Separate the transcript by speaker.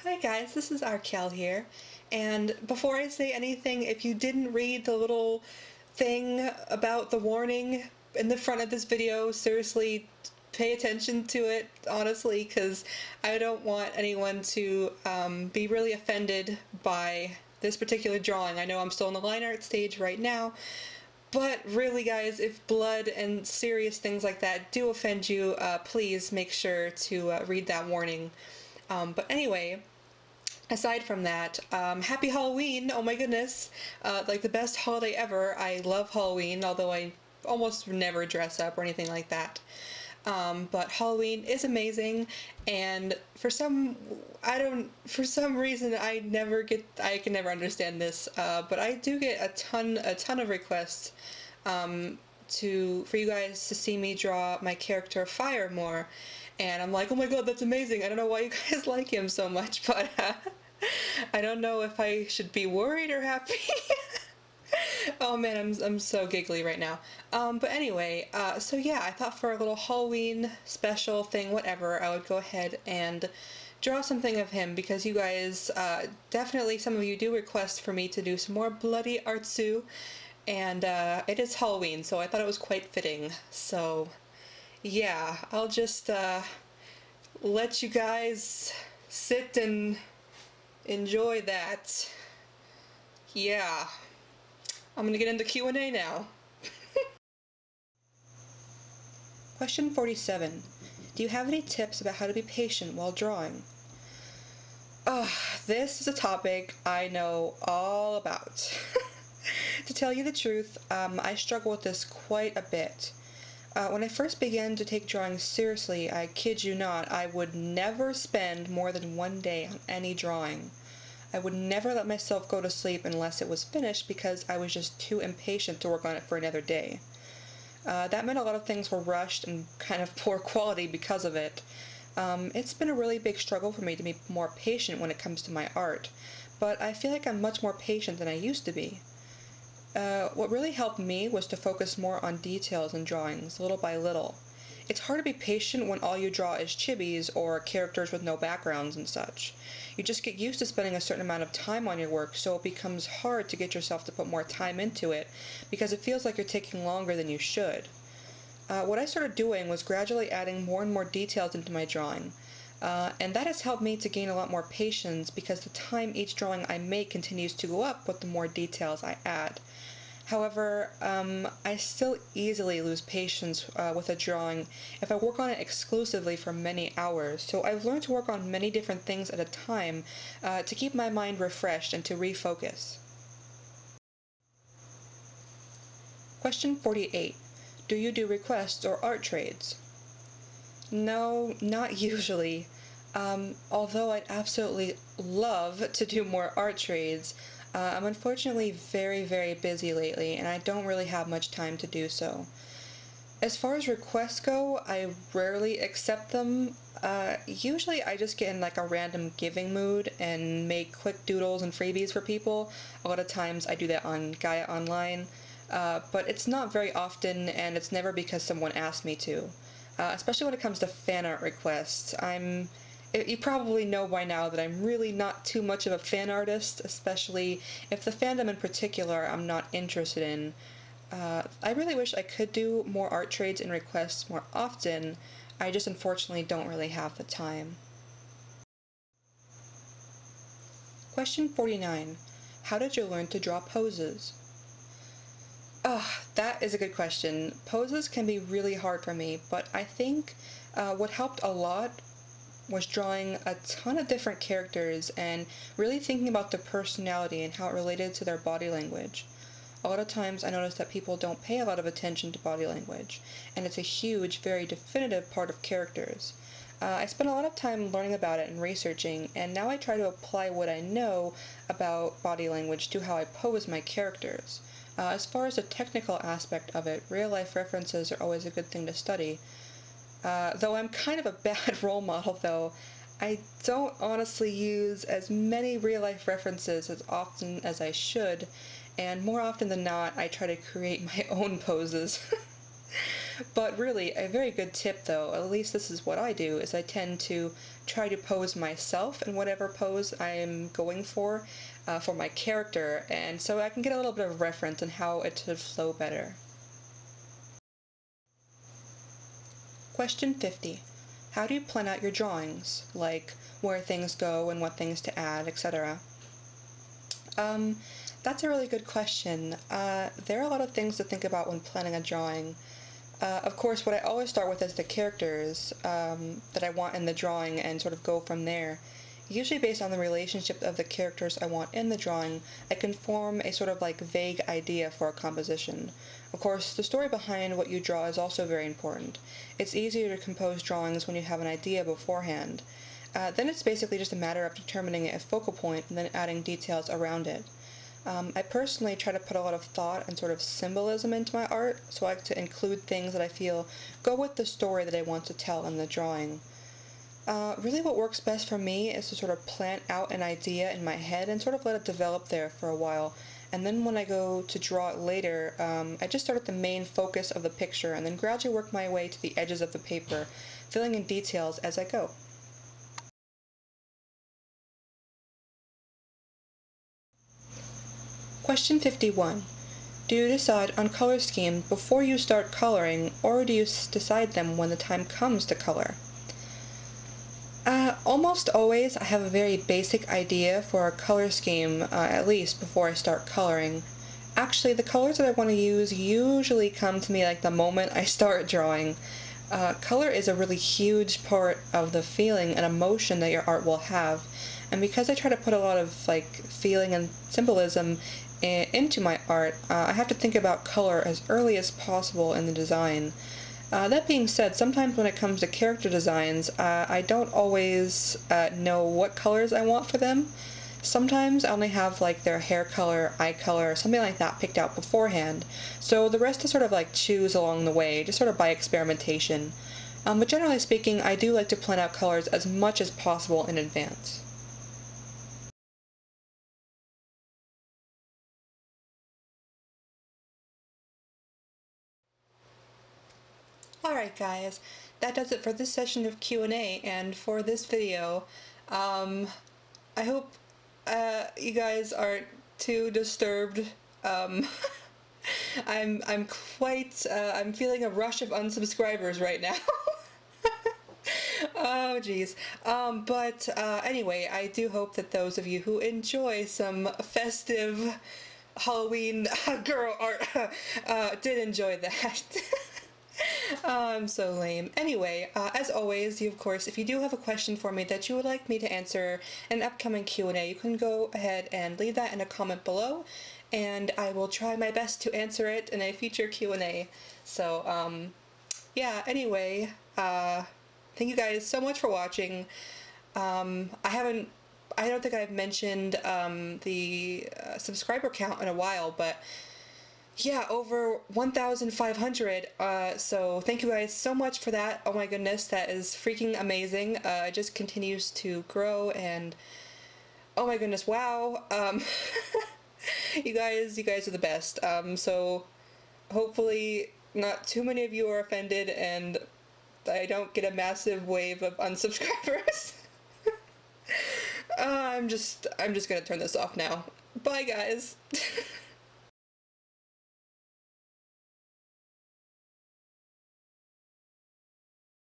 Speaker 1: Hi guys, this is Arkelle here, and before I say anything, if you didn't read the little thing about the warning in the front of this video, seriously pay attention to it, honestly, because I don't want anyone to be really offended by this particular drawing. I know I'm still in the line art stage right now, but really guys, if blood and serious things like that do offend you, please make sure to read that warning. But anyway, aside from that, happy Halloween! Oh my goodness, like the best holiday ever. I love Halloween, although I almost never dress up or anything like that. But Halloween is amazing, and for some reason I can never understand this, but I do get a ton of requests for you guys to see me draw my character Phyre more, and I'm like, oh my god, that's amazing. I don't know why you guys like him so much, but I don't know if I should be worried or happy. Oh man, I'm so giggly right now. But anyway, so yeah, I thought for a little Halloween special thing, whatever, I would go ahead and draw something of him, because you guys, definitely some of you do request for me to do some more bloody artsu, and it is Halloween, so I thought it was quite fitting. So yeah, I'll just let you guys sit and enjoy that. Yeah. I'm gonna get into Q&A now. Question 47. Do you have any tips about how to be patient while drawing? This is a topic I know all about. To tell you the truth, I struggle with this quite a bit. When I first began to take drawing seriously, I kid you not, I would never spend more than one day on any drawing. I would never let myself go to sleep unless it was finished, because I was just too impatient to work on it for another day. That meant a lot of things were rushed and kind of poor quality because of it. It's been a really big struggle for me to be more patient when it comes to my art, but I feel like I'm much more patient than I used to be. What really helped me was to focus more on details in drawings, little by little. It's hard to be patient when all you draw is chibis or characters with no backgrounds and such. You just get used to spending a certain amount of time on your work, so it becomes hard to get yourself to put more time into it, because it feels like you're taking longer than you should. What I started doing was gradually adding more and more details into my drawing, and that has helped me to gain a lot more patience, because the time each drawing I make continues to go up with the more details I add. However, I still easily lose patience with a drawing if I work on it exclusively for many hours, so I've learned to work on many different things at a time to keep my mind refreshed and to refocus. Question 48. Do you do requests or art trades? No, not usually. Although I'd absolutely love to do more art trades, I'm unfortunately very busy lately, and I don't really have much time to do so. As far as requests go, I rarely accept them. Usually I just get in like a random giving mood and make quick doodles and freebies for people. A lot of times I do that on Gaia Online, but it's not very often, and it's never because someone asked me to. Especially when it comes to fan art requests. You probably know by now that I'm really not too much of a fan artist, especially if the fandom in particular I'm not interested in. I really wish I could do more art trades and requests more often. I just unfortunately don't really have the time. Question 49. How did you learn to draw poses? That is a good question. Poses can be really hard for me, but I think what helped a lot was drawing a ton of different characters and really thinking about their personality and how it related to their body language. A lot of times I notice that people don't pay a lot of attention to body language, and it's a huge, very definitive part of characters. I spent a lot of time learning about it and researching, and now I try to apply what I know about body language to how I pose my characters. As far as the technical aspect of it, real-life references are always a good thing to study. Though I'm kind of a bad role model, though, I don't honestly use as many real-life references as often as I should, and more often than not, I try to create my own poses. But really, a very good tip though, at least this is what I do, is I tend to try to pose myself in whatever pose I am going for my character, and so I can get a little bit of reference on how it should flow better. Question 50. How do you plan out your drawings? Like where things go and what things to add, etc. That's a really good question. There are a lot of things to think about when planning a drawing. Of course, what I always start with is the characters that I want in the drawing and sort of go from there. Usually based on the relationship of the characters I want in the drawing, I can form a sort of like vague idea for a composition. Of course, the story behind what you draw is also very important. It's easier to compose drawings when you have an idea beforehand. Then it's basically just a matter of determining a focal point and then adding details around it. I personally try to put a lot of thought and sort of symbolism into my art, so I like to include things that I feel go with the story that I want to tell in the drawing. Really what works best for me is to sort of plan out an idea in my head and sort of let it develop there for a while, and then when I go to draw it later, I just start at the main focus of the picture and then gradually work my way to the edges of the paper, filling in details as I go. Question 51. Do you decide on color scheme before you start coloring, or do you decide them when the time comes to color? Almost always I have a very basic idea for a color scheme, at least before I start coloring. Actually, the colors that I want to use usually come to me like the moment I start drawing. Color is a really huge part of the feeling and emotion that your art will have, and because I try to put a lot of like feeling and symbolism into my art, I have to think about color as early as possible in the design. That being said, sometimes when it comes to character designs, I don't always know what colors I want for them. Sometimes I only have like their hair color, eye color, something like that picked out beforehand, so the rest is sort of like choose along the way, just sort of by experimentation. But generally speaking, I do like to plan out colors as much as possible in advance. Alright guys, that does it for this session of Q&A and for this video. I hope you guys aren't too disturbed. I'm feeling a rush of unsubscribers right now. Oh geez. But anyway, I do hope that those of you who enjoy some festive Halloween GURO art did enjoy that. I'm so lame. Anyway, as always, of course, if you do have a question for me that you would like me to answer in an upcoming Q&A, you can go ahead and leave that in a comment below, and I will try my best to answer it in a future Q&A. So, yeah, anyway, thank you guys so much for watching. I don't think I've mentioned the subscriber count in a while, but yeah, over 1,500, so thank you guys so much for that. Oh my goodness, that is freaking amazing. It just continues to grow, and oh my goodness, wow. You guys are the best. So hopefully not too many of you are offended and I don't get a massive wave of unsubscribers. I'm just gonna turn this off now. Bye guys.